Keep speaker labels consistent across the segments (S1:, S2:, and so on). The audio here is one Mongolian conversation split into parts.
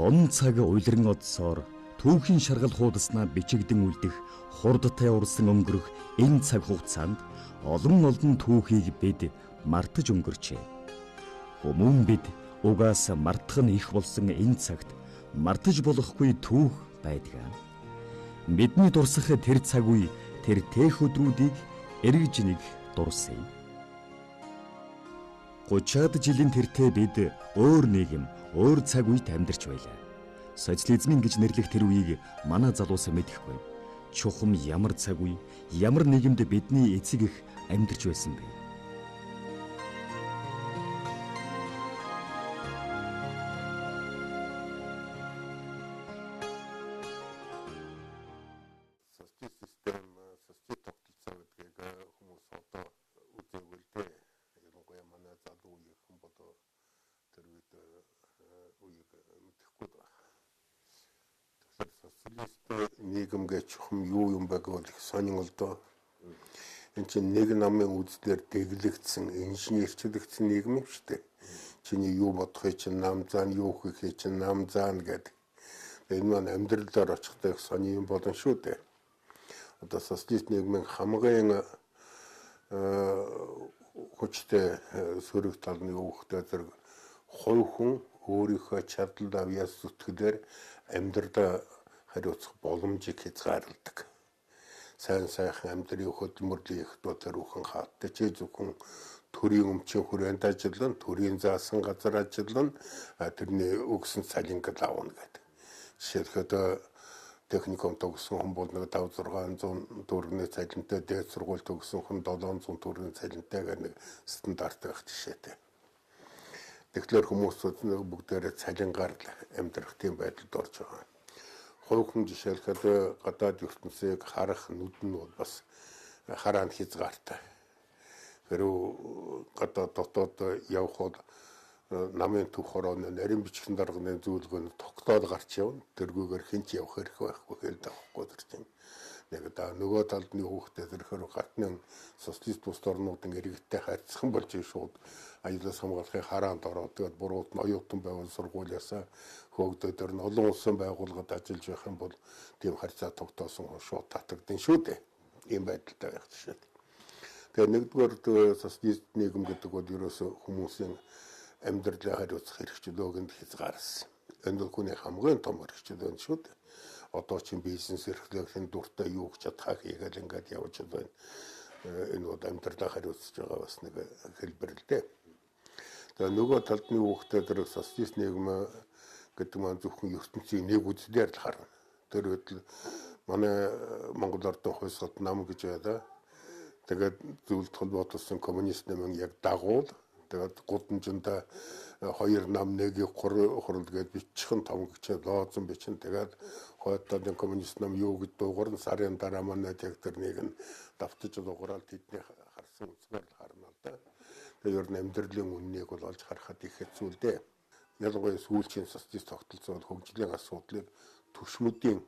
S1: Он цаг уйлран одсоор түүхийн шаргал хуудаснаа бичигдэн үлдэх хурдтай урсан өнгөрөх энэ цаг хугацаанд олон түүхийг бид мартаж өнгөрчээ. Хүмүүн бид угаасаа мартах нь их болсон энэ цагт мартаж болохгүй түүх байдгаа. Бидний дурсах тэр цаг үе, тэр тээх өдрүүдийг эргэж нэг дурсая. 30-аад жилийн тэртээ бид өөр нийгэм, өөр цаг үед амьдарч байлаа. Социализмын гэж нэрлэх тэр үеийг манай залуус мэдэхгүй. Чухам ямар цаг үе, ямар нийгэмд бидний эцэг их амьдарч байсан бэ?
S2: нийгэм гэж чухам юу юм бэ гэвэл их сонин л доо. Энд чинь нэг намын үзлэр дэглэгдсэн, инженерчлэгдсэн нийгэм юм шүү дээ. Чиний юу бодохыг чинь нам заан, юу хийхийг чинь нам заан гэдэг. Энэ маань амьдралаар очихтай их сонин юм болон шүү дээ. Одоо социалист нийгмийн хамгийн хүчтэй сөрөг талны өвхтэй зэрэг хувь хүн өөрийнхөө чадал авьяас зүтгэлээр амьдралаа хариуцах боломжийг хязгаарладаг. Сайн сайхан амьдралын хөдөлмөрлөлийн их дотор үхэн хаалттай ч зөвхөн төрийн өмчийн хүрээнд ажиллана, төрийн заасан газар ажиллана, тэрний өгсөн цалингад авна гэдэг. Жишээлбэл техникум төгссөн хүн бол нэг 500-600 төгрөгийн цалинтай, дээд сургууль төгссөн хүн 700 төгрөгийн цалинтай гэх нэг стандарт байх жишээтэй. Тэгэхээр хүмүүсүүд бүгдээрээ цалингаар амьдрах тийм байдалд орж байгаа. Хувь хүн жишээлбэл гадаад ертөнцийг харах нүд нь бол бас хараанд хязгаартай. Хэрвээ гадаад дотоод явх бол намын төв хорооны нарийн бичгийн дарганы зөвлөгөөнд тогтоод гарч явна. Тэргүүгээр хэн ч явах хэрэг байхгүй хэл давахгүй зэрэг юм. Нэг нөгөө талдны хүүхдэд зэрэхээр гатны социалист улс орнуудын иргэдтэй харьцсан болж шууд аюулаас хамгаалахын хараанд ороод тэгээд бурууд нь оюутан байвал сургуулиасаа хөөгдөдөр нь олон улсын байгууллагад ажиллаж байх юм бол тийм харьцаа тогтоосон шууд татагдсан шүү дээ. Ийм байдалтай байх жишээ. Тэгээд нэгдүгээр социалист нийгэм гэдэг бол ерөөсөө хүмүүсийн амьдралаа хариуцах хэрэгчлөөнд хязгаарсан. Энэ бол хүний хамгийн том хэрэгчлөө шүү дээ. Одоо чинь бизнес эрхлэлийн дуртай юу гэж чадхаа хийгээл ингээд явж байна. Энэ бол амьдралаа хариуцж байгаа бас нэг хэлбэр л дээ. Тэгээ нөгөө талдны хүүхдээ тэр социалист нийгэм гэдэг маань зөвхөн ертөнцийн нэг үзлээр л харна. Тэр үедл манай Монгол Ордын хувьсгал нам гэж байлаа. Тэгээд зөвлөлт холбоотолсон коммунист намын яг дагуул. Тэгээд гудамжиндаа хоёр нам нэгийг хурал гэж бичихэн том гэж лооцсон бичин. Тэгээд хойдтолын коммунист нам юу гэж дуугарна сарын дараа манай яг тэрнийг нь давтаж дуурал тэдний харсан үзмээр л харна л да. Тэгээд ер нь амьдралын үннийг бол олж харахад их хэцүү л дээ. Ялангуяа сүүлчийн социалист тогтолцоо бол хөгжлийн асуудлыг түвшмүүдийн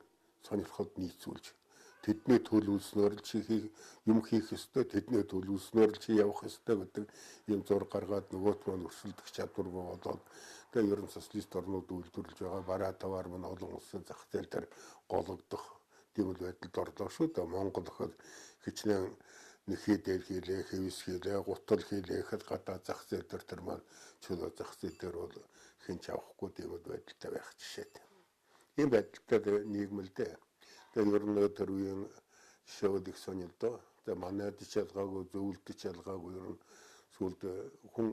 S2: сонирхолд нийцүүлж тэдний төлөвлөснөөр л чи юм хийх ёстой, тэдний төлөвлөснөөр л чи явах ёстой гэдэг юм зур гаргаад нөгөөт маань өрсөлдөх чадваргүй болоод тэгээ ер нь социалист орнууд үйлдвэрлэж байгаа бараа таваар мань олон улсын зах зээл дээр гологдох тийм л байдалд орлоо шүү дээ. Монгол хөл хичнээн нэхий дээр хийлээ, хэвс хийлээ, гутал хийлээ гэхэд гадаа зах зээл дээр тэр маань чөлөө зах зээл дээр бол хэн ч авахгүй тийм л байдалтай байх жишээтэй. Ийм байдалтай нийгэмлдээ. Тэгээ ер нь тэр үеийн жишээл их сонир доо. Тэгээ манайд ч ялгаагүй, зөвлөлдөж ялгаагүй ер нь сүүлд хүн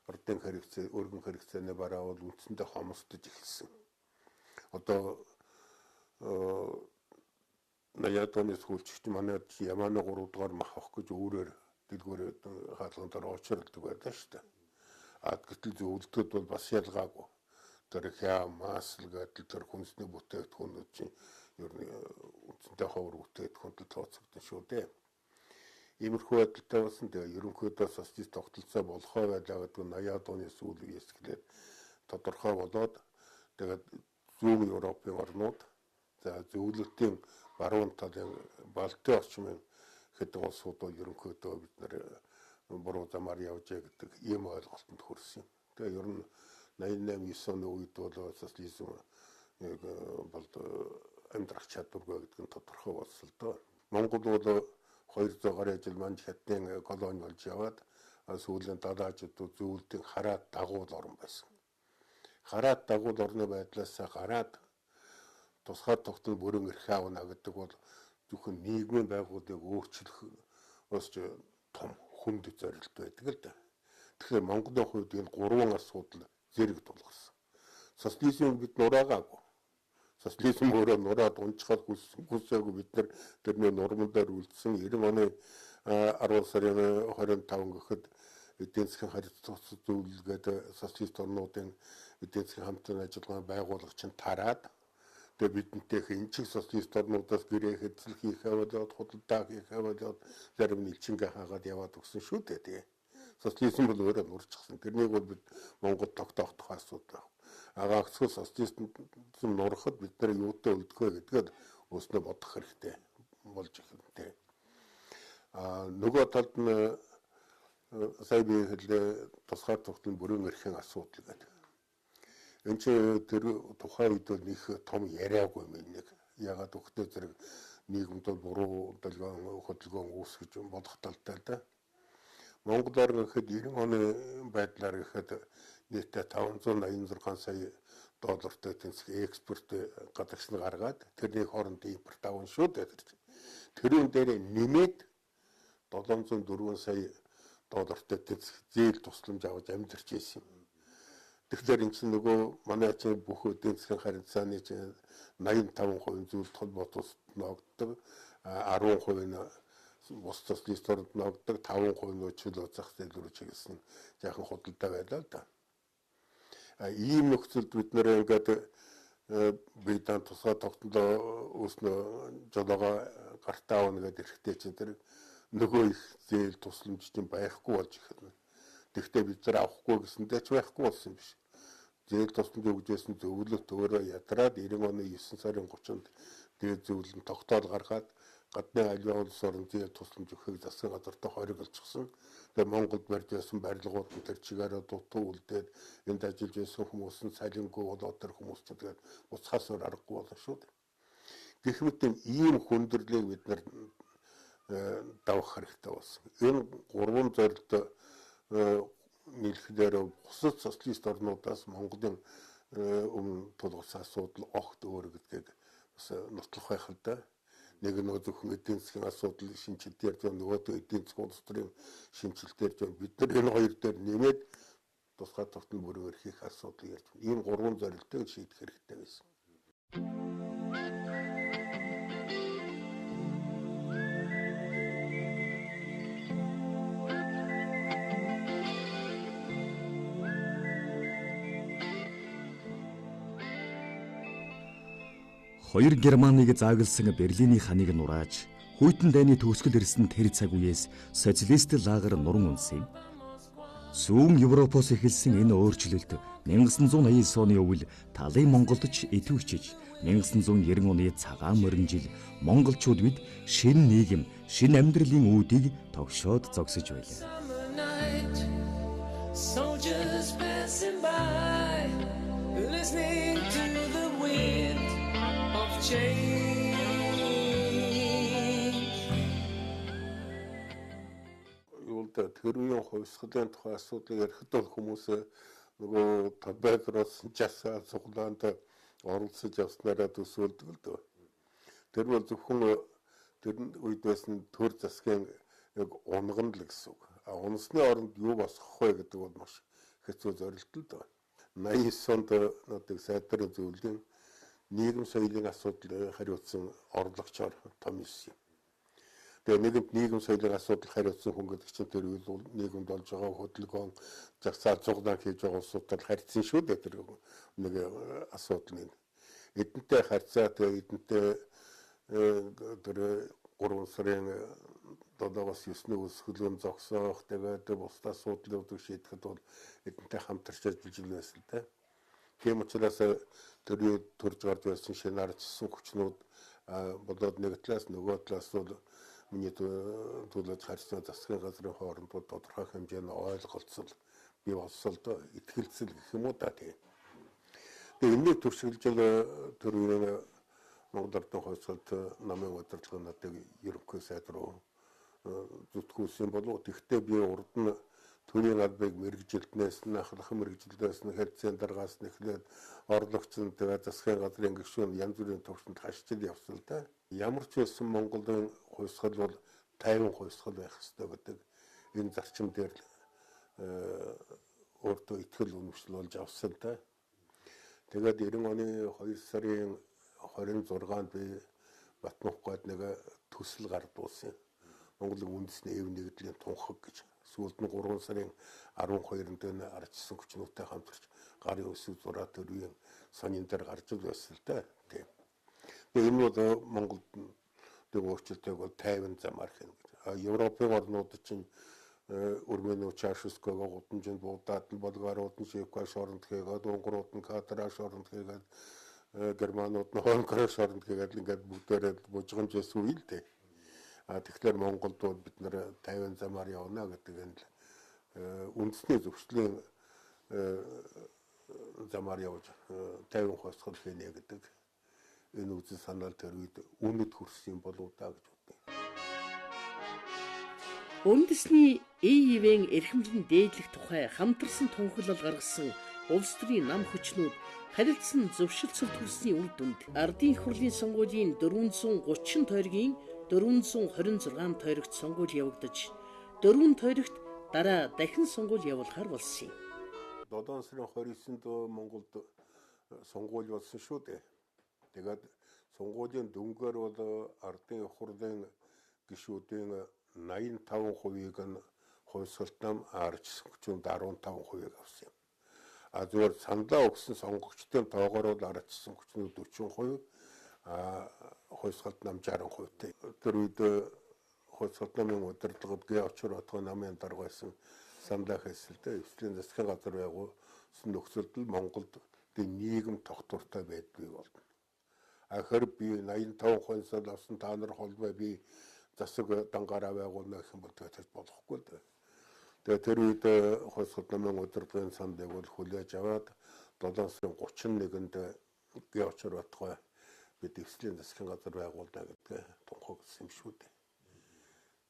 S2: ордын хэрэгцээ, өргөн хэрэгцээний бараа бол үндсэндээ хомсдож эхэлсэн. Одоо 80-аад оны сүүлчигч манайд Ямааны 3 дугаар мах авах гэж өөрөөр дэлгүүрээ хаалгандаар очирддаг байлаа шүү дээ. Гэтэл зөвлөлтөд бол бас ялгаагүй. Тэр хям масл гэдэг тэр хүнсний бүтээгдэхүүнүүд чинь ер нь үндсэндээ ховор бүтээгдэхүүнтэй тооцогдсон шүү дээ. Иймэрхүү байдалтай болсон. Тэгээ ерөнхийдөө социалист тогтолцоо болохоо байлаа гэдэг нь 80-аад оны сүүл үеэс эхлээд тодорхой болоод тэгээд зүүн Европын орнууд за зөвлөлтийн баруун талын Балтийн орчмын хэдэн улсууд бол ерөнхийдөө бид нэр буруу замаар явжээ гэдэг ийм ойлголтод хүрсэн юм. Тэгээ ер нь 88-9 оны үед бол социализм яг бол амьдрах чадваргүй гэдэг нь тодорхой болсон л доо. Монгол бол 200 гаруй жил манж хятадын колони болж яваад сүүлийн далаажууд зөвлөдийн хараад дагуул орн байсан. Хараад дагуул орны байдлаас гараад тусгай тогтнол бүрэн эрх аавна гэдэг бол зөвхөн нийгмийн байгууллагыг өөрчлөх бас том хүнд зорилт байдаг л да. Тэгэхээр Монголын хувьд энэ гурван асуудал зэрэг тулгарсан. Социализм бид нураагаагүй. Социализм өөрөө нураад унчхад хүсээгүй бид нар тэрний нурмандаар үлдсэн 90 оны 10 сарын 25 гэхэд эдийн засгийн харилцаа зөвлөлгээд социалист орнуудын эдийн засгийн хамтран ажиллагаа байгуулагч нь тараад тэгээ бидэнтэй энэ чиг социалист орнуудаас гэрээ хэзэл хийх аваад худалдаа хийх аваад зарим нь элчингээ хаагаад яваад өгсөн шүү дээ. Тэгээ социализм бол өөрөө нурчихсан. Тэрнийг бол бид Монгол тогтоох асуудал. Агаагцгүй социализм нурахад бид нар юутай үлдэх вэ гэдгээд өөрснөө бодох хэрэгтэй болж ихэнтэй. Нөгөө талд нь сая би хэлээ тусгай тогтнол бүрэн эрхийн асуудал гэдэг. Энд чинь тэр тухайн үед бол нэг том яриагүй юм нэг. Ягаад өгтөө зэрэг нийгэмд буруу хөдөлгөөн үүсгэж болох талтай л да. Монголоор гэхэд 90 оны байдлаар гэхэд нийтдээ 586 сая доллартай тэнцэх экспорт гадагш нь гаргаад тэрний хооронд импорт авна шүү дээ. Тэрүүн дээр нэмээд 704 сая доллартай тэнцэх зээл тусламж авч амьдарч ирсэн юм. Тэгэхээр энэ чинь нөгөө манай чинь бүх эдийн засгийн харилцааны 85% зүйл толботос ногддог, 10% нь бус социалист орнд ногддог, 5% нь чөлөө зах зээл рүү чиглэсэн жаахан худалдаа байлаа л да. Ийм нөхцөлд бид нэр ингээд биедан тусгай тогтнолоо үүснэ жолоогоо гартаа авна гэдэг эрхтэй чинь тэр нөгөө их зээл тусламж чинь байхгүй болж ихэв. Тэгвэл бид нар авахгүй гэсэндээ ч байхгүй болсон юм биш. Зээл тусламж өгжсэн зөвлөлт өөрөө ядраад 90 оны 9 сарын 30-нд дээд зөвлөлт тогтоол гаргаад гадны аливаа улс орн зээл тусламж өгөхийг засгийн газартай хориглолцсон. Тэгээ Монголд барьж байсан барилгууд нь тэр чигээрээ дутуу үлдээд энд ажиллаж байсан хүмүүс нь салингүй болоод тэр хүмүүс ч тэгээд буцхаасаар аргагүй болно шүү дээ. Гэх мэт ийм хүндрэлийг бид нар давах хэрэгтэй болсон. Энэ гурван зорилт нийлэхээр бусад социалист орнуудаас Монголын өмнө тулгарсан асуудал огт өөр гэдгийг бас нотлох байх л да. Нэг нь зөвхөн эдийн засгийн асуудал шинжилтээр зөв нөгөөдөө эдийн засгийн улс төрийн шинжилтээр зөв бид нар энэ хоёр дээр нэмээд тусгай тогтнол бүрэн эрхийг асуудал ярьж байна. Ийм гурван зорилтыг шийдэх хэрэгтэй байсан.
S1: Хоёр Германыг заагласан Берлиний ханыг нурааж, хүйтэн дайны төгсгөл ирсэн тэр цаг үеэс социалист лагер нуран унсан юм. Зүүн Европоос эхэлсэн энэ өөрчлөлт 1989 оны үйл талын Монголд ч идэвхжиж 1990 оны цагаан морин жил монголчууд бид шинэ нийгэм, шинэ амьдралын үүдийг тогшоод зогсож байлаа.
S2: Юулда тэр үеийн хувьсгалын тухай асуудлыг ярихад бол хүмүүс нөгөө табакроос жасаа цуглаанд оролцож явснараа төсөөлдөг л дөө. Тэр бол зөвхөн тэр үед байсан төр засгийн яг унган л гэсэн үг. Унсны оронд юу босгох вэ гэдэг бол маш хэцүү зорилт л дөө. 89 онд нэг сайдрын зөвлөлийн нийгэм соёлын асуудал хариуцсан орлогчоор том ирсэн. Тэгээ нэгэнт нийгэм соёлын асуудал хариуцсан хүн гэдэг чинь тэр үйл нийгэмд болж байгаа хөдөлгөөн загсаа зугнаа хийж байгаа улсуудад харьцсан шүү дээ тэр нэг асуудал нэг. Эдэнтэй харьцаа тэгээ эдэнтэй тэр 3 сарын 7-оос 9-ний өсгөлөн зогсоох тэгээд бусдаа асуудлуудыг шийдэхэд бол эдэнтэй хамтарч ажиллаж байсан л дээ. Тийм учраас тэр төрж гарч байсан шинэ ардчсан хүчнүүд болоод нэг талаас нөгөө талаас бол миний төлөөлж харьцсан засгийн газрын хооронд тодорхой хэмжээний ойлголцол бий болсон л доо итгэлцэл гэх юм уу да тийм. Тэгээ энэний туршилжил тэр үеийн Монгол Ардын хойсголт намын удирдлага надад ерөнхий сайд руу зүтгүүлсэн болов. Тэгвэл би урд нь төрийн албыг мэрэгжилтнээс нь ахлах мэрэгжилтнээс нь хэлцээний дараагаас нь эхлээд орлогчсон тэгээ засгийн газрын гишүүн янз бүрийн төвшөнд хашчил явсан л да. Ямар ч байсан Монголын хойсгол бол тайван хойсгол байх ёстой гэдэг энэ зарчим дээр өөртөө итгэл үнэмшил болж авсан л да. Тэгээд 90 оны 2 сарын 26-нд би Батмухгад нэг төсөл гардуулсан. Монголын үндэсний эв нэгдлийн тунхаг гэж. Сүүлд нь 3 сарын 12-нд энэ ардчсан хүчнүүтэй хамтарч гарын өсөв зураа төрийн сонин дээр гарч байсан л да. Тийм. Тэгээ энэ бол Монголд өөрчлөлтийг бол тайван замаар хийнэ гэж. Европын орнууд чинь Урмэн Чаушского гудамжинд буудаад нь Болгарууд нь Швейцарь шоронд хийгээд, Унгарууд нь Катар шоронд хийгээд, Германууд нь Хонконг шоронд хийгээд ингээд бүгдээрээ бужигамжээс үйл дээ. Тэгэхээр Монголд бол бид нэр тайван замаар явна гэдэг энэ үндэсний зөвшлийн замаар явж тайван хосгол хийнэ гэдэг энэ үзэл санаал тэр үед үнэт хүрсэн болов даа гэж бодъё.
S3: Үндэсний ЭЕВ-ийн эрхэмлэн дээдлэх тухай хамтарсан тунхаглал гаргасан улс төрийн нам хүчнүүд харилцсан зөвшөлтсөл төрсний үр дүнд Ардын их хурлын сонгуулийн 430 тойргийн 426 тойрогт сонгуул явагдаж 4 тойрогт дараа дахин сонгуул явуулахар болсон юм.
S2: 7 сарын 29-нд Монголд сонгуул болсон шүү дээ. Тэгээд сонгуулийн дүнгээр бол Ардын их хурлын гишүүдийн 85%-ийг нь хойсголт нам арч хүчинд 15%-ийг авсан юм. Зүгээр сандаа өгсөн сонгогчдын тоогоор бол арчсан хүчнүүд 40%, хойсголт нам 60%-тэй. Тэр үед хойсголт намын удирдлагад гээ очир отгоо намын дарга байсан сандаа хэсэлтэй эвслийн засгийн газар байгуулсан нөхцөлд Монголд нийгэм тогтвортой байдгүй болно. Ахэр би 85%-аас авсан та нар холбоо би засаг дангаараа байгуулна гэх юм бол тэгэж болохгүй л дээ. Тэгээ тэр үед хойсголт намын удирдлагын сандыг бол хүлээж аваад 7 сарын 31-нд гээ очир отгоо бид эвслийн засгийн газар байгуулна гэдгээ тунхагласан юм шүү дээ.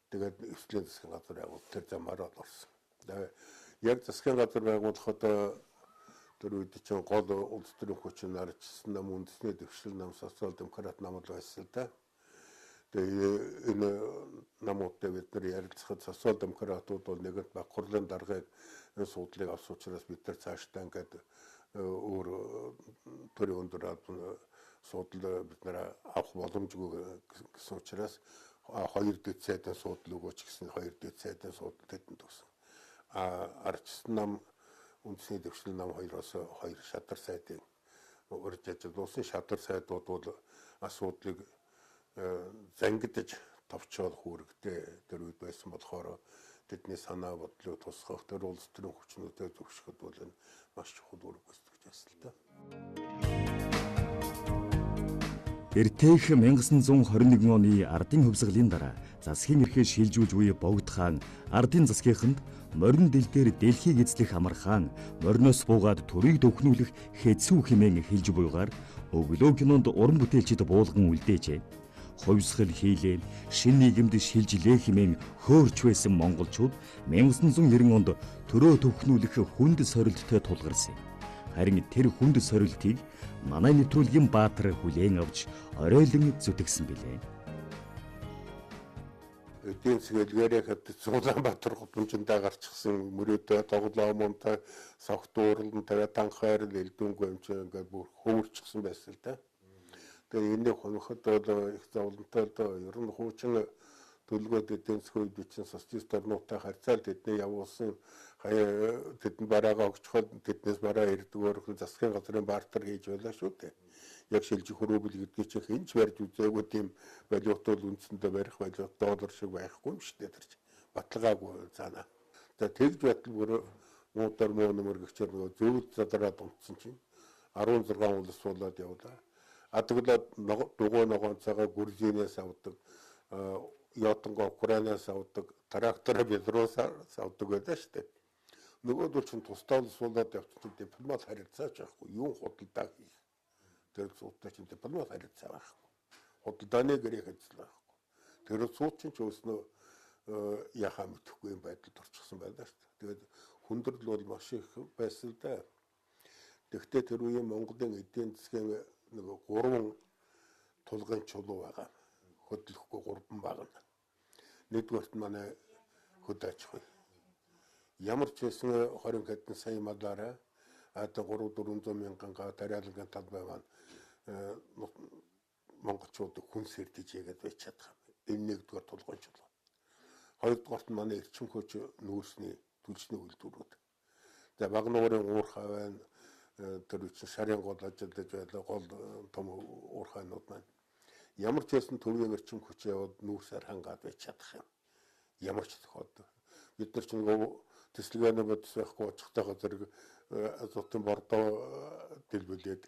S2: Тэгээд эвслийн засгийн газар байгуул тэр замаар орсон. Тэгээ яг засгийн газар байгуулахад тэр үед чинь гол улс төрийн хүчин арчсан нам үндэсний дэвшил нам социал демократ нам байсан л да. Тэгээ энэ намуудтай бид нар ярилцахад социал демократууд бол нэгэнт баг хурлын даргаыг энэ суудлыг авсан учраас бид нар цаашдаа ингээд өөр төрийн өндөр суудл бид нар авах боломжгүй гэсэн учраас 2 дэд сайдын суудл өгөөч гэсэн 2 дэд сайдын суудл тэдэнд өгсөн. Арчсан нам үндэсний дэвшил нам хоёроос 2 шадар сайдыг урьж ажиллуулсан. Шадар сайдууд бол асуудлыг зангидж товчоод хүүрэгтэй тэр үед байсан болохоор тэдний санаа бодлыг тусгах тэр улс төрийн хүчнүүдэд зөвшгөхөд бол энэ маш чухал үүрэг гүйцэтгэж байсан л да.
S1: Эртээх 1921 оны ардын хувьсгалын дараа засгийн эрхээ шилжүүлж буй Богд хаан ардын засгийнханд морин дэл дээр дэлхийг эзлэх амар хаан мориноос буугаад төрийг дөхнүүлэх хэцүү хэмээн хэлж буйгаар өглөө кинонд уран бүтээлчид буулган үлдээжээ. Хувьсгал хийлээл шин нийгэмд шилжилээ хэмээн хөөрч байсан монголчууд 1990 онд төрөө төхнүүлэх хүнд сорилттой тулгарсан. Харин тэр хүнд сорилтыг манай нэвтрүүлгийн баатар хүлээн авч оройлон зүтгэсэн билээ.
S2: Эдийн засгийн хэд Улаанбаатар гудамжиндаа гарчихсан мөрөөдөө тоглоо мунтай согт ууралн тавиа танхайр элдүнгүй юм чи ингээд бүр хөвөрчихсэн байсан л да. Тэгээ энийг хоноход бол их зовлонтой л доо. Ер нь хуучин төлөвлөгөөд эдийн засгийн үед бичин социалист орнуудтай харьцаал тэдний явуулсан тэдэнд бараагаа өгчхөд тэднээс бараа ирдгөөр засгийн газрын бартер хийж байлаа шүү дээ. Яг шилжих хөрөөгөл гэдгийг чи хинч барьж үзээгүй тийм валютууд үндсэндээ барих валют доллар шиг байхгүй юм шүү дээ тэр чи. Баталгаагүй цаана. За тэгж байтал бүр муудаар муу нэмэр гихчээр нөгөө зөвд задраад унтсан чинь 16 улс болоод явлаа. Атгэлээд дугуй ногоонцоогоо Грузинээс авдаг, Ятанга Украинаас авдаг, трактор Белорусаас авдаг байлаа шүү дээ. Нөгөөдөл чинь тусдаа л суулаад явчихсан дипломат харилцаач байхгүй юу худалдаа хийх. Тэр суудтай чинь дипломат харилцаа байхгүй. Худалдааны гэрээ хэзлээ байхгүй. Тэр сууд чинь ч өөрснөө яхаа мэдэхгүй юм байдалд орчихсон байлаа шүү дээ. Тэгээд хүндрэл бол маш их байсан л да. Тэгвэл тэр үеийн Монголын эдийн засгийн нөгөө 3 тулгын чулуу байгаа. Хөдлөхгүй 3 баг. Нэгдүгээрт манай хөд аж ахуй. Ямар ч байсан 20 хэдэн сая малаараа одоо 300-400 мянган тариалангийн талбай маань монголчуудыг хүн сэрдэж яагаад байж чадах юм. Энэ нэгдүгээр тулгын чулуу. Хоёрдугаарт манай эрчим хүч нүүрсний түлшний үйлдвэрүүд. За багнуурын уурхай байна. Тэр үчин шарын гол ажиллаж байлаа гол том уурхайнууд маань. Ямар ч байсан төвийн эрчим хүч яваад нүүрсээр хангаад байж чадах юм. Ямар ч тохиолдолд бид нар ч нөгөө төсөлгөөний бодис байхгүй очихтойгоо зэрэг азотын бордоо дэлбэлээд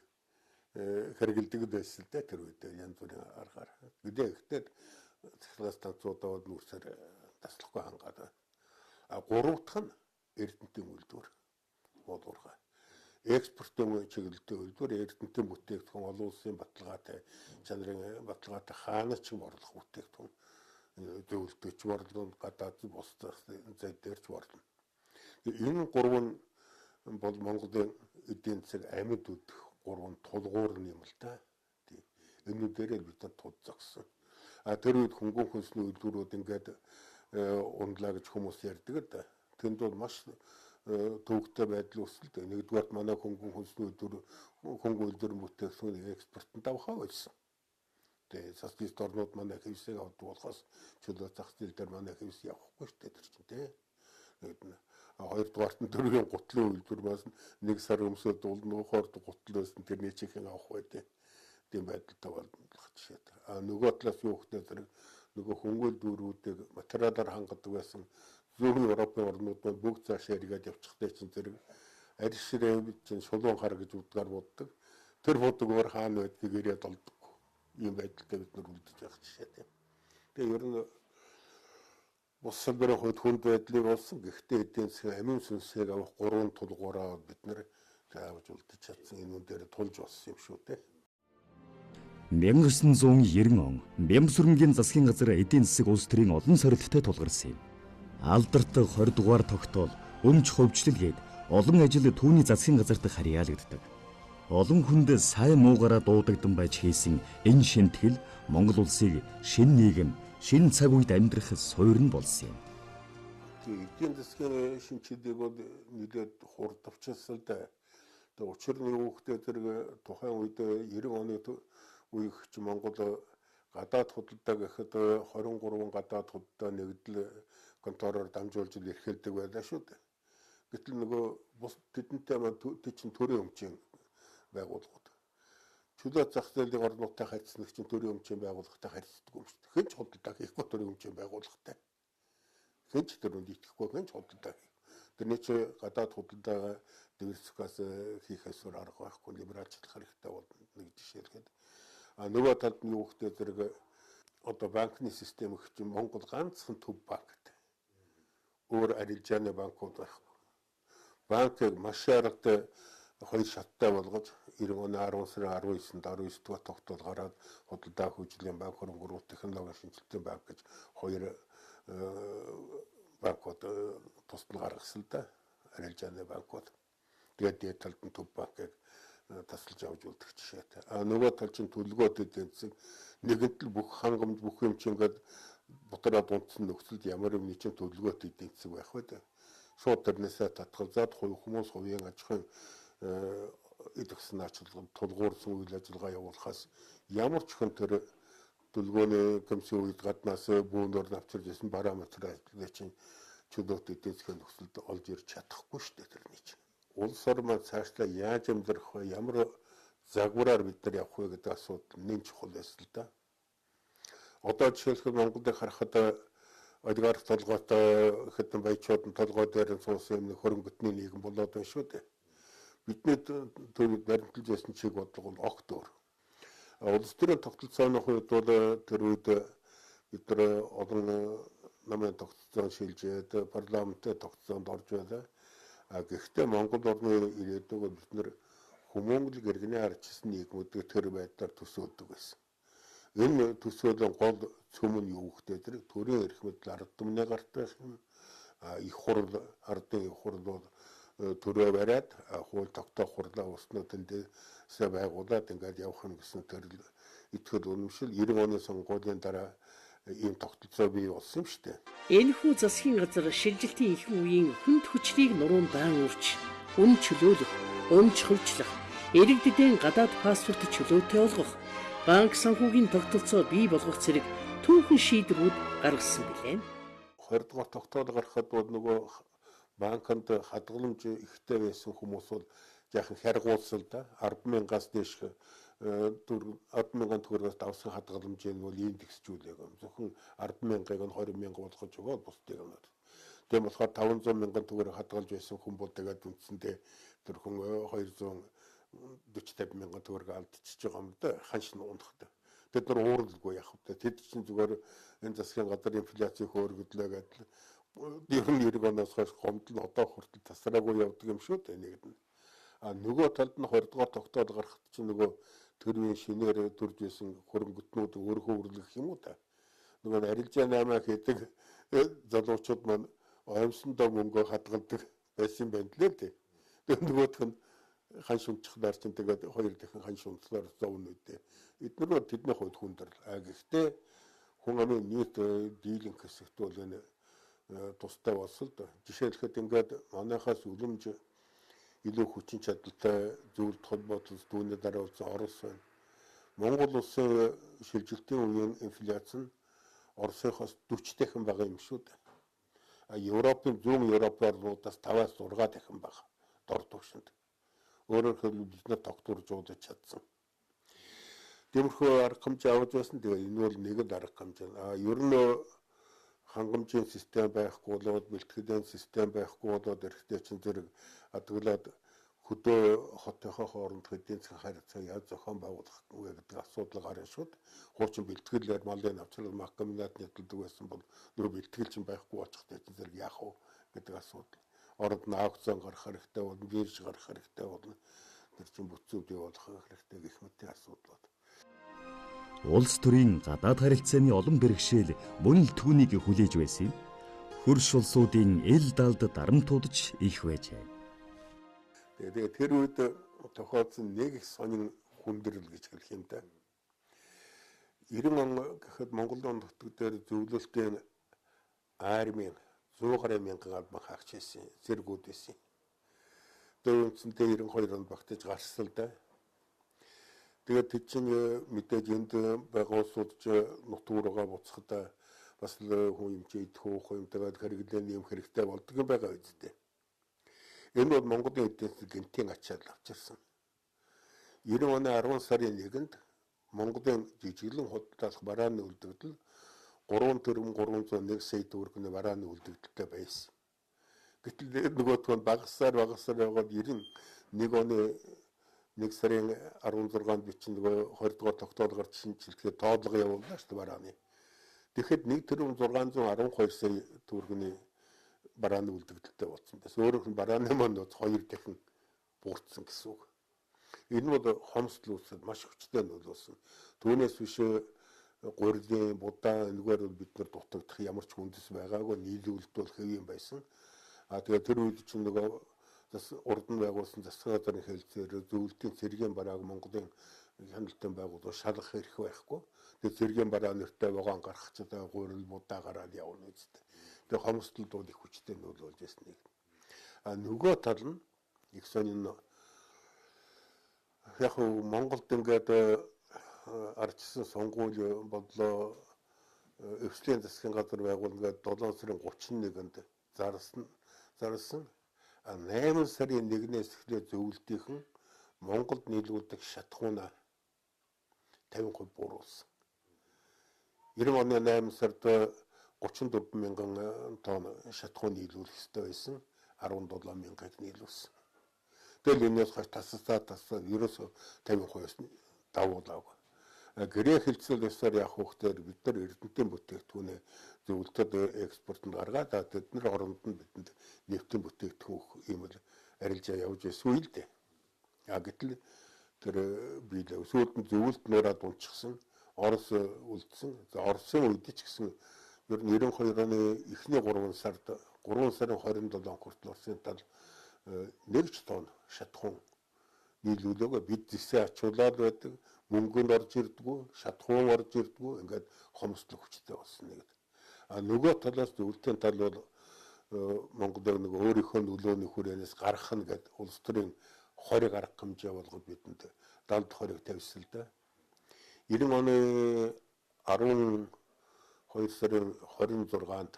S2: хэрэгэлдэг байсан л да тэр үед янз бүрийн аргаар. Гэхдээ цахилгаан станцуудад нүүрсээр таслахгүй хангаад байна. А гуравдах нь эрдэнтийн үйлдвэр болуурхай. Экспортын чиглэлтэй үйлдвэр эрдэнтийн бүтээгдэхүүн олон улсын баталгаатай чанарын баталгаатай хаанач борлох бүтээгдэхүүн зөвлөлтөч борлон гадаад бус зай дээрч борлон. Энэ 3 нь бол Монголын эдийн засаг амьд үдэх 3 тулгуур юм л да. Энүүдээрээ бид нар тод зогссон. А тэр үед хөнгөн хөнсний үйлдвэрүүд ингээд ундлаа гэж хүмүүс ярьдаг да. Тэнд бол маш төвөгтэй байдал үүсэлтэй. Нэгдүгээр манай хөнгөн хөнсний үйлдвэр бүтээгдэхүүн экспортод авахаа байсан. Тэгээ социалист орнууд манай хэвсийг авдаг болохоос чөлөө зах зээл дээр манай хэвс явахгүй шүү дээ тэр чинь тий. Хоёрдугаарт нь төрийн гутлын үйлдвэр бас 1 сар өмсөд нөгөө гутал байсан тэрний чихэн авах байдیں۔ Тийм байдалтай болох жишээ. А нөгөө талаас юу гэхтэй зэрэг нөгөө хөнгөл дүүрүүдийг материалаар хангадаг байсан зүүн Европын орнууд маань бүгд цаашаа эргээд явчихтай чинь зэрэг арьс ширээ чинь шулуун хар гэж үдгээр боддог. Тэр бодгоор хаана байдгийг ирээд олдог. Ийм байдалтай бид нар үлдэж явах жишээ тийм. Тэгээ ер нь бус салбарын хувьд хүнд байдлыг олсон. Гэхдээ эдийн засгийн амин сүнсийг авах 3 тулгуураа бид нар заавж үлдэж чадсан энэ дээр тулж болсон юм шүү дээ.
S1: 1990 он Бямбсүрэнгийн засгийн газар эдийн засаг улс төрийн олон сорилттой тулгарсан юм. Алдарт 20 дугаар тогтоол өмч хөвчлөлгээд олон ажил түүний засгийн газарт харьяалагддаг. Олон хүнд сайн муугаараа дуудагдан байж хийсэн энэ шинтгэл Монгол улсыг шинэ нийгэм, шинэ цаг үед амьдрах суурь нь болсон юм.
S2: Эдийн засгийн шинжилгээг бол нэлээд хурдвчилсан л да. Тэгээ учир нь юу гэхдээ зэрэг тухайн үед 90 оны үеих ч Монгол гадаад худалдаа гэхэд 23 гадаад худалдаа нэгдэл контороор дамжуулж эрхэлдэг байлаа шүү дээ. Гэтэл нөгөө бус тэдэнтэй маань чинь төрийн өмчийн байгууллагууд. Чөлөө зах зээлийн орнуудтай харьцсан чинь төрийн өмчийн байгууллагатай харьцдаг юм шүү дээ. Хэн ч худалдаа хийхгүй төрийн өмчийн байгууллагатай. Хэн ч төрөнд итгэхгүй хэн ч худалдаа хийх. Тэрний чи гадаад худалдаагаа диверсификац хийхээс арга байхгүй либералчлах хэрэгтэй болно нэг жишээлгээд. А нөгөө талд нь юу гэхдээ зэрэг одоо банкны систем их чинь Монгол ганцхан төв банктай. Өөр арилжааны банкуд байхгүй. Банкыг маш аргатай хоёр шаттай болгож 90 оны 10 сарын 19-нд 19 дугаар тогтоол гараад худалдаа хөгжлийн банк, хөрөнгө технологийн шинжилтийн банк гэж хоёр банкуд тусдал гаргасан л да. Арилжааны банкуд. Тэгээд дээд талд нь төв банкыг тасалж авч үлдэх жишээтэй. А нөгөө тал чинь төлөвлөгөөд эдийн засаг нэгэнт л бүх хангамж бүх юм чинь ингээд бутраад унтсан нөхцөлд ямар юм чинь төлөвлөгөөд эдийн засаг байх вэ? Шууд тэрнээсээ татгалзаад хүмүүс хувийн аж ахуйн идэх санаачлагын тулгуурсан үйл ажиллагаа явуулахаас ямар ч хүн тэр төлөвлөгөөний комиссийн үед гаднаас бүүнээр навчирж исэн параметр чинь чөлөөт эдийн засгийн нөхцөлд олж ирж чадахгүй шүү дээ тэрний чинь. Улс орн цаашлаа яаж амьдрах вэ? Ямар загвараар бид нар явах вэ гэдэг асуудал нэн чухал байсан л да. Одоо жишээлбэл Монголыг харахад олигарх толгойтой хэдэн баячууд нь толгой дээр суусан юм хөрөнгөтний нийгэм болоод байна шүү дээ. Бидний төвд баримталж байсан чиг бодлого бол огт өөр. Улс төрийн тогтолцооны хувьд бол тэр үед бид нар олон намын тогтолцоон шилжээд парламентын тогтолцоонд орж байлаа. Гэхдээ Монгол орны ирээдүйг бид нэр хүмүүнгэл гэргний арчсан нийгмүүдийг тэр байдлаар төсөөлдөг байсан. Энэ төсөөлийн гол цөм нь юу гэхээр тэр төрийн эрх мэдэл ард түмний гартай юм. Их хурл ардын их хурл бол төрөө бариад хууль тогтоох хурлаа уснууд эндээсээ байгуулад ингээд явах нь гэсэн төрөл итгэл үнэмшил 90 оны сонгуулийн дараа ийм тогтолцоо бий болсон юм шүү дээ.
S3: Энэхүү засгийн газар шилжилтийн ихэнх үеийн хүнд хүчнийг нуруунд даан үрж, үн чөлөөлөх, өмч хувьчлах, иргэддийн гадаад паспорт чөлөөтэй болгох, банк санхүүгийн тогтолцоо бий болгох зэрэг түүхэн шийдвэрүүд гаргасан билээ.
S2: 20 дугаар тогтоол гаргахад бол нөгөө банкнд хадгаламж ихтэй байсан хүмүүс бол яахан харгуулсал да 10,000-аас дээш 10,000 төгрөгөөс давсан хадгаламж нь бол индексжүүлээг юм. Зөвхөн 10,000-ыг нь 20,000 болгож өгөөд бусдыг нь. Тийм болохоор 500,000 төгрөг хадгалж байсан хүн бол тэгээд үндсэндээ тэр хүн 240-50,000 төгрөг алдчихж байгаа юм да ханш унахтай. Тэд нар ууралгүй яах вэ? Тэд чинь зүгээр энэ засгийн газар инфляцийг хөөргөдлөө гэдэг 90 оноос хойш гомдол одоо хүртэл тасраагүй явдаг юм шүү дээ нэгд нь. Нөгөө талд нь 20 дугаар тогтоол гарахт чинь нөгөө төрийн шинээр дүрж байсан хөрөнгөтнүүд өөрөөхөө үрлэх юм уу та. Нөгөө арилжаа 8 хийдэг залуучууд маань оомсондоо мөнгө хадгалдаг байсан юм байна лээ дээ. Тэгээд нөгөөх нь хан шүнчглаар чинь тэгээд хоёр дахин хан шүнцлаар зовно үдээ. Эдгээр тэдний хувьд хүндэрл. Гэхдээ хүн амын нийт дийлэнх хэсэгт бол энэ тустай болсон л да. Жишээлхэд ингээд манайхаас үлэмж илүү хүчин чадалтай зөвлөлт холбоотлол түүний дараа болсон Орос байна. Монгол улсын шилжилтийн үеийн инфляц нь Оросынхоос 40 дахин бага юм шүү дээ. Европын зүүн Европ орлуудаас 5-аас 6 дахин бага дор түвшинд. Өөрөөр хэлбэл бид нар тогтворжуулж чадсан. Тиймэрхүү арга хэмжээ авч байсан. Тэгээ энэ бол нэг л арга хэмжээ. Ер нь хангамжийн систем байхгүй болоод бэлтгэлийн систем байхгүй болоод эрэгтэй чинь зэрэг адглаад хөдөө хотынхоо хооронд хэдийн цаг харилцаа яаж зохион байгуулах вэ гэдэг асуудал гарна шүү дээ. Хуучин бэлтгэлээр малын авчрал мах комбинат нэтлдэг байсан бол нөгөө бэлтгэл чинь байхгүй болчихтой чинь зэрэг яах вэ гэдэг асуудал. Ород нь аукцион гарах хэрэгтэй болно, бирж гарах хэрэгтэй болно. Тэр чинь бүтцүүд бий болох хэрэгтэй гэх мэт асуудлууд.
S1: Улс төрийн гадаад харилцааны олон бэрхшээл мөн л түүнийг хүлээж байсан юм. Хөрш улсуудын эл далд дарамтуудж их байжээ.
S2: Тэгээд тэр үед тохиолдсон нэг их сонин хүндрэл гэж хэлэх юм да. 90 он гэхэд Монголын нутаг дээр зөвлөлтийн армийн 100 гаруй мянган албан хаагч байсан, зэргүүд байсан. Тэр үндсэндээ 92 онд багтаж гарсан л да. Тэгээд тэд чинь мэдээж энд байгаа улсууд ч нутг руугаа буцахад бас л хүн хэмжээ идэх уух юм тэгээд хэрэглээний юм хэрэгтэй болдог юм байгаа үстэй. Энэ бол Монголын эдийн засгийн гэмтийн ачаал авчирсан. 90 оны 10 сарын 1-нд Монголын жижиглэн худалдаалах барааны үлдэгдэл 3,301 сая төгрөгийн барааны үлдэгдэлтэй байсан. Гэтэл нөгөөдгөө багасаар яваад 91 оны 1 сарын 16-нд бичин нөгөө 20 дугаар тогтоол гарч шинжилгээ тоодлого явууллаа шүү дээ барааны. Тэгэхэд 1,612 сая төгрөгийн барааны үлдэгдэлтэй болсон. Тэс өөрөөр нь барааны маань 2 дахин буурсан гэсэн үг. Энэ бол хомсдол үүсэл маш хүчтэй нөлөөлсөн. Түүнээс биш гурилын будаан энэгээр бид нар дутагдах ямар ч үндэс байгаагүй нийлүүлэлт бол хэв юм байсан. Тэгээд тэр үед чинь нөгөө урд нь байгуулсан засгийн газрын хэлцээр зөвлөлтийн цэргийн барааг Монголын хяналтын байгууллага шалгах хэрэг байхгүй. Тэгээд цэргийн бараа нэртэй вагон гаргахчаад гурил будаа гараад явна үстэй. Тэгээд хомсдолд бол их хүчтэй нөлөөлж байсан нэг. Нөгөө тал нь их сонин яг Монголд ингээд ардчсан сонгуул бодлоо өвслийн засгийн газар байгуулна гэдэг 7 сарын 31-нд зарласан 8 сарын 1-ээс эхлээд зөвлөлтийнхэн Монголд нийлүүлдэг шатхууна 50% бууруулсан. 90 оны 8 сард 34 мянган тонн шатхуун нийлүүлэх ёстой байсан. 17 мянгаыг нийлүүлсэн. Тэгэл энэс хойш тасаа ерөөсө 50%-аас давуулаагүй. Гэрээ хэлцэл ёсоор явах хөөхтөр бид нар эрдэнтийн бүтээгдэхүүнээ зөвлөлтөд экспортод гаргаад тэдний оронд нь бидэнд нефтийн бүтээгдэхүүн юм л арилжаа явж байсан үйл дээ. Гэтэл тэр би л сүүлд нь зөвлөлт нураад унчихсан. Орос үлдсэн. Оросын үед ч гэсэн ер нь 92 оны эхний 3 сард 3 сарын 27 хүртэл Оросын тал 1 тонн шатхуун нийлүүлээгөө бид зэсээ ачуулаад байдаг. Мөнгө нь орж ирдэггүй, шатхуун орж ирдэггүй. Ингээд хомсдол хүчтэй болсон нэг. Нөгөө талаас зөвлөлтийн тал бол Монголыг нэг өөрийнхөө нөлөөний хүрээнээс гаргах нь гэдэг улс төрийн хориг арга хэмжээ болгоод бидэнд 70 хориг тавьсан л да. 90 оны 12 сарын 26-нд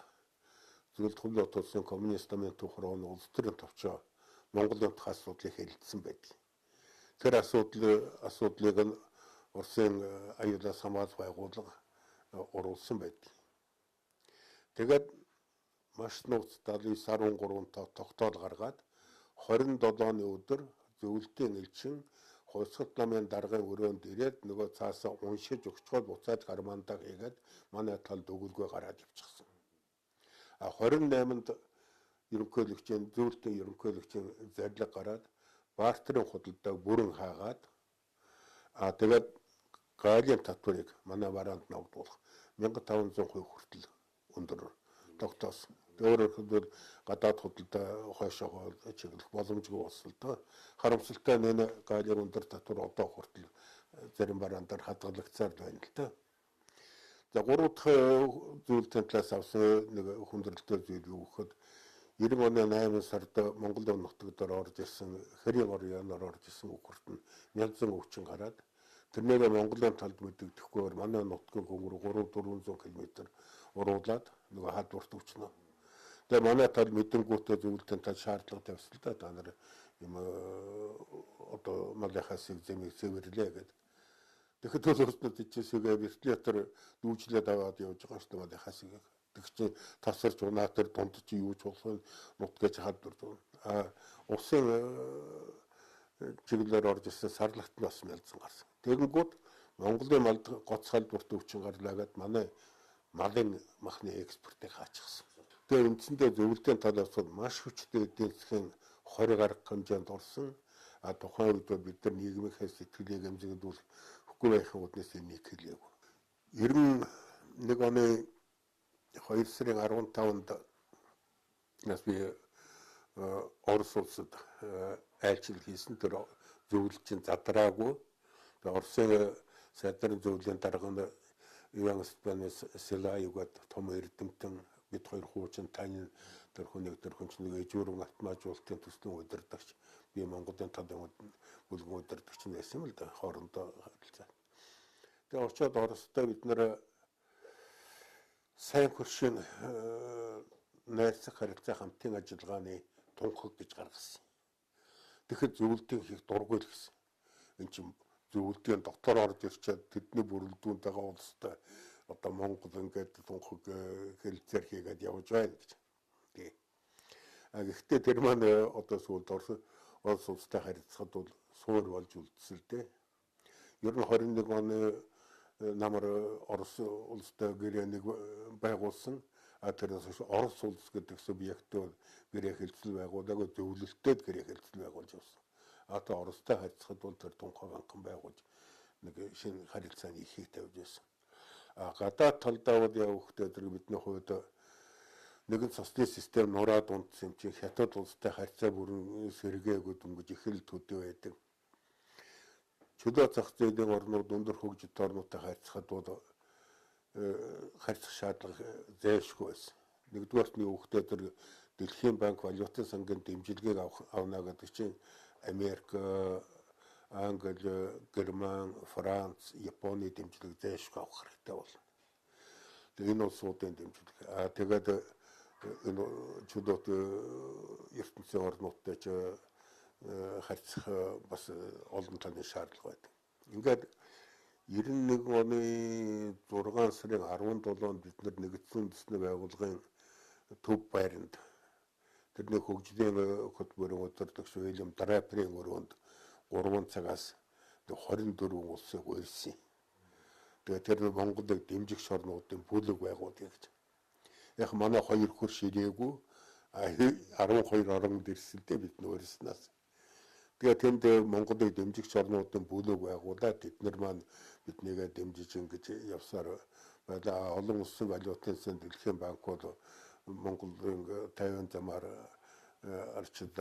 S2: Зөвлөлт хууль утсан коммунист намын тухрын улс төрийн товчоо Монголын асуудлыг хэлэлцсэн байдаг. Тэр асуудлыг нь Оросын аюулаас хамгаалах байгууллага оруулсан байдаг. Тэгээд маш нууц 79-13 тогтоол гаргаад 27 оны өдөр зөвлөлтийн элчин Хувьсгал намын даргын өрөөнд ирээд нөгөө цаасаа уншиж өгчхөд буцаад гармандаа хийгээд манай талд өгүүлбэр гараад явчихсан. 28-нд ерөнхийлөгчийн зөвлөлтийн ерөнхийлөгчийн зарлиг гараад Бартрын худалдааг бүрэн хаагаад тэгээд галийн татварыг манай бараанд ногдуулах 1500% хүртэл өндөр тогтоосон. Өөрөөр хэлбэл гадаад худалдаа хойшоо чиглэх боломжгүй болсон л доо. Харамсалтай нэ галийн өндөр татвар одоо хүртэл зарим бараандаар хадгалагдсаар байна л доо. За 3 дахь зөвлөлтийн талаас авсан нэг хүндрэлтэй зүйл юу гэхэд 90 оны 8 сард Монголын нутагтаар орж ирсэн хэрийн орёоноор орж ирсэн үхэрт нь нялзан өвчин гараад тэрнээ Монголын талд мэдэгдэхгүйгээр манай нутгийн гүмөр 300-400 км уруулаад нөгөө халдварт өвчнөө. Тэгээ манай тал мэдэнгүүтээ зөвлөлтийн тал шаардлага тавьсан л да. Та нар юм одоо малахасыг зэмийг цэвэрлээ гэдэг. Тэгэхэд өөрснөө тийчээсээ вертолетор дүүжлээд аваад явж байгаа шүү дээ малахасыг. Тэгч тасарч унаа тэр дунд чи юу ч болсон нутгаж халдвар. Усын чиглэлээр орж ирсэн сарлагт нь бас мэлзэн гарсан. Тэгэнгүүт Монголын малд гоц халдварт өвчин гарлаа гэд манай малын махны экспортыг хаачихсан. Тэгээ үндсэндээ зөвлөлтийн талаас бол маш хүчтэй эдийн засгийн хориг арга хэмжээнд орсон. Тухайн үед бид нар нийгмийнхээ сэтгэлийг хэмжигдүүл хөхгүй байхын үднээс энийг хэлээгүй. 91 оны 2 сарын 15-нд нас би Орос улсад айлчлал хийсэн тэр зөвлөлтийн задраагүй. Оросын сайдарын зөвлөлийн дарга нь Иван Степанович Силаевгад том эрдэмтэн бид хоёр хуучин тань тэр хүнийг тэр хүнч нэг ижүүрэн автомажуулалтын төслийн удирдагч би Монголын талын бүлгэн удирдагч байсан юм л да хоорондоо харилцаа. Тэгээ очиод Оростой бид нэр сайн хөршийн найрсаг харилцаа хамтын ажиллагааны тунхаг гэж гаргасан. Тэгэхэд зөвлөлтийн хийх дургүй л гэсэн. Энд чинь зөвлөлтийн дотор орж ирчээд тэдний бүрэлдэхүүн байгаа улстай одоо Монгол ингээд тунхаг хэлцээр хийгээд явж байна гэж. Гэхдээ тэр маань одоо сүүлд Орос улстай харилцахад бол суур болж үлдсэлтэй. Ер нь 21 оны намар Орос улстай гэрээ нэг байгуулсан. Тэрнээс Орос улс гэдэг субъекттэй гэрээ хэлцэл байгуулаагүй зөвлөлтөд гэрээ хэлцэл байгуулж явсан. Одоо Оростой харилцахад бол тэр тунхаг анхан байгуулж нэг шинэ харилцааны ихийг тавьж байсан. Гадаад талдаа бол явахдаа тэр бидний хувьд нэгэн цусны систем нураад унтсан юм чинь хятад улстай харьцаа бүрэн сэргээгүй дөнгөж их л төдий байдаг. Чөлөө зах зээлийн орнууд өндөр хөгжит орнуудтай харьцахад бол харьцах шаардлага зайлшгүй байсан. Нэгдүгээрт нь өөхтэй тэр Дэлхийн банк валютын сангийн дэмжлэгийг авна гэдэг чинь Америк, Англи, Герман, Франц, Японы дэмжлэг зайлшгүй авах хэрэгтэй болно. Тэгээ энэ улсуудын дэмжлэг. Тэгээд энэ чөлөөт ертөнцийн орнуудтай ч харьцах бас олон талын шаардлага байдаг. Ингээд 91 оны 6 сарын 17-нд бид нэгдсэн үндэсний байгууллагын төв байранд тэрний хөгжлийн хөтөлбөрийн удирдагч Уильям Драперийн өрөөнд 3 цагаас 24 улсыг уйлсан. Тэгээ тэр Монголыг дэмжих шорнуудын бүлэг байгуулъя гэж. Яг манай хоёр хөрш ирээгүй 12 оронд ирсэлтэй бид нөөрэснээс. Тэгээ тэнд Монголыг дэмжигч орнуудын бүлэг байгуулаад эдгээр маань биднийгээ дэмжиж ингэж явсаар байлаа. Олон улсын валютын сан дэлхийн банк бол Монголын 50 замаар арчид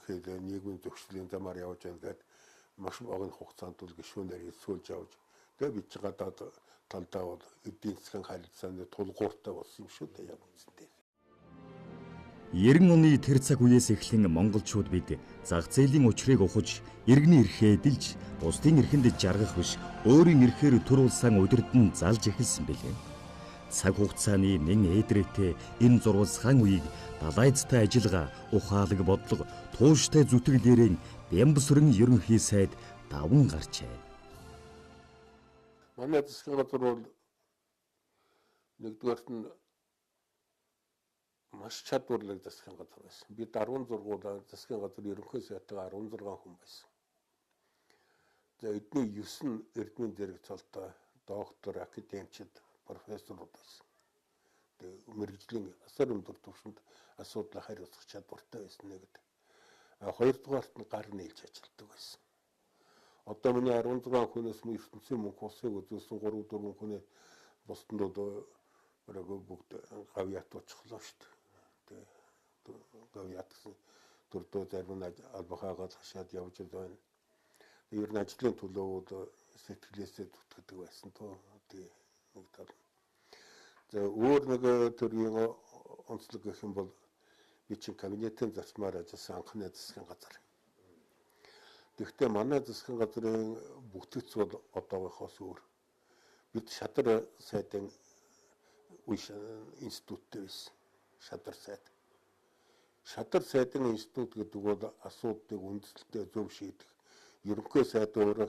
S2: хэд нийгмийн зөвшөөрлийн замаар явж байгаад маш богино хугацаанд бол гишүүнээр эсвэлж явж тэгээ бид гадаад талдаа бол эдийн засгийн харилцааны тулгууртай болсон юм шүү дээ яг үндсэндээ.
S1: 90 оны тэр цаг үеэс эхлэн монголчууд бид зах зээлийн учрыг ухаж, иргэний эрхээ эдэлж, бусдын эрхэнд жаргах биш, өөрийн эрхээр төр улсаа удирдан залж эхэлсэн билээ. Цаг хугацааны нэн ээдрээтэй энэ зурвалсхан үеийг далайцтай ажиллагаа, ухаалаг бодлого, тууштай зүтгэлээрэн Бямбсүрэн ерөнхий сайд даван гарчээ.
S2: Манай засгийн газар бол нэгдүгээрт нь маш чадварлаг засгийн газар байсан. Бид 16 засгийн газар ерөнхий сайдтайгаа 16 хүн байсан. За эдний 9 нь эрдмийн зэрэг цолтой доктор, академичид, профессорууд байсан. Тэгээ мэрэгжлийн асар өндөр түвшинд асуудлыг хариуцах чадвартай байсан нэгд. Хоёрдугаарт нь гар нийлж ажилладаг байсан. Одоо миний 16 хүнээс ертөнцийн мөнх усыг үзүүлсэн 3-4 хүнээ бусдад бүгд гав ятуучлаа шүү дээ. Гав ятсан төрдөө зарим нь албахаагаад хашаад явж байна. Ер нь ажлын төлөө сэтгэлээсээ зүтгэдэг байсан тоо. Тэгээ нэг тал. За өөр нэг төрлийн онцлог гэх юм бол би чинь кабинетын зарчмаар ажилласан анхны засгийн газар. Гэхдээ манай засгийн газрын бүтэц бол одоогоос өөр. Бид шадар сайдын институттэй байсан. Шадар сайд. Шадар сайдын институт гэдэг бол асуудлыг үндэслэлтэй зөв шийдэх, ерөнхий сайд өөрөө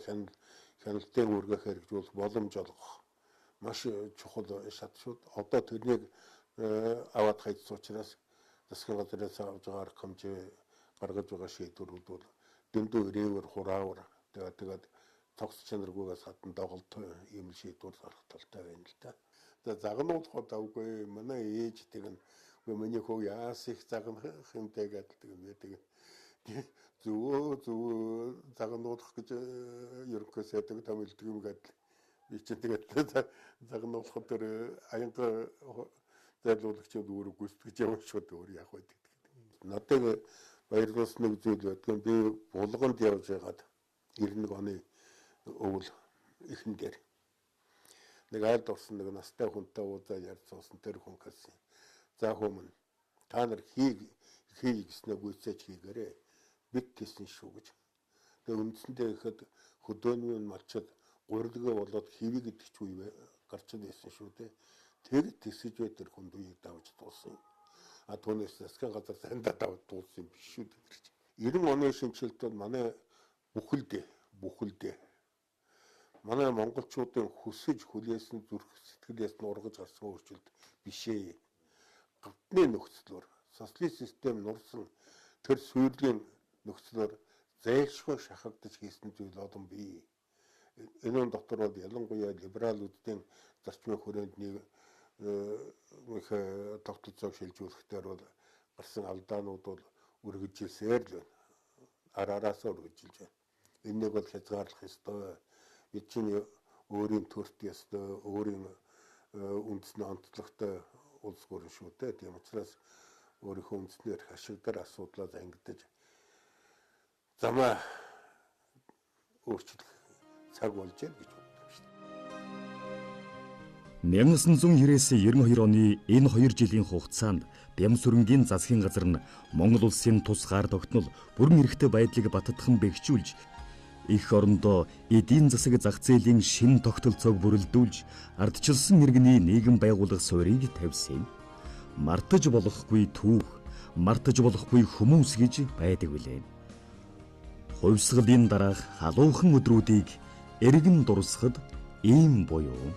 S2: хяналтын үүргээ хэрэгжүүлэх боломж олгох маш чухал шат шүү. Одоо тэрнийг аваад хайц учраас засгийн газраас авж байгаа арга хэмжээ гаргаж байгаа шийдвэрүүд бол дэндүү ирээвэр хураавар тэгээд цогц чанаргүйгээс хатан доголт юм шийдвэр гаргах талтай байна л да. За загнуулахад авгүй манай ээждэг нь миний хөө яас их загнах юмтэй гэдэг юм байдаг. Зөв загнуулах гэж ерөнхий сайдыг томилдог юм гэдэг. Би ч тэгээд загнуулах тэр аянга зайлуулагчид өөрөө гүйцэтгэж явах шууд өөр яах вэ гэдэг. Надад баярлуулсан нэг зүйл байдаг. Би булганд явж байгаад 91 оны өвөл ихэн дээр нэг айлд орсон нэг настай хүнтэй уулзаад ярьж суусан тэр хүн хэлсэн. За хүмүүн та нар хий гэснээр гүйцээж хийгээрэй. Бид тийсэн шүү гэж. Тэгээ үндсэндээ ихэд хөдөөний малчид гурилгээ болоод хивий гэдэг ч үе гарч ирсэн шүү дээ. Тэр тисэж бай тэр хүнд үеийг давж туулсан. Түүнээс засгийн газар сандаа давж туулсан биш шүү дээ. 90 оны шинжилтөд манай бүхэлдээ манай монголчуудын хүсэж хүлээсэн зүрх сэтгэлээс нь ургаж гарсан өөрчлөлт бишээ. Гавтны нөхцлөөр социалист систем нурсан тэр сүйрлийн нөхцлөөр зайлшгүй шахагдаж хийсэн зүйл олон бий. Энэ дотор бол ялангуяа либералуудын зарчмын хүрээнд нэг их тогтолцоог шилжүүлэхдээ бол гарсан алдаанууд бол үргэлжилсээр л байна. Араасаа үргэлжилж байна. Энэнийг бол хязгаарлах ёстой. Бид чинь өөрийн төрт ёстой, өөрийн үндэсний онцлогтой улс гүрэн шүү дээ. Тийм учраас өөрийнхөө үндэснээр хашигдар асуудлаа зангидаж замаа өөрчлөх цаг болж байна гэж боддог шүү дээ.
S1: 1990-ээс 92 оны энэ 2 жилийн хугацаанд Бямбсүрэнгийн засгийн газар нь Монгол улсын тусгаар тогтнол бүрэн эрхтэй байдлыг баттган бэхжүүлж их орондоо эдийн засаг зах зээлийн шин тогтолцоог бүрэлдүүлж ардчилсан иргэний нийгэм байгуулах суурийг тавьсан. Мартаж болохгүй түүх, мартаж болохгүй хүмүүс гэж байдаг билээ. Хувьсгалын дараах халуухан өдрүүдийг эргэн дурсахад ийм буюу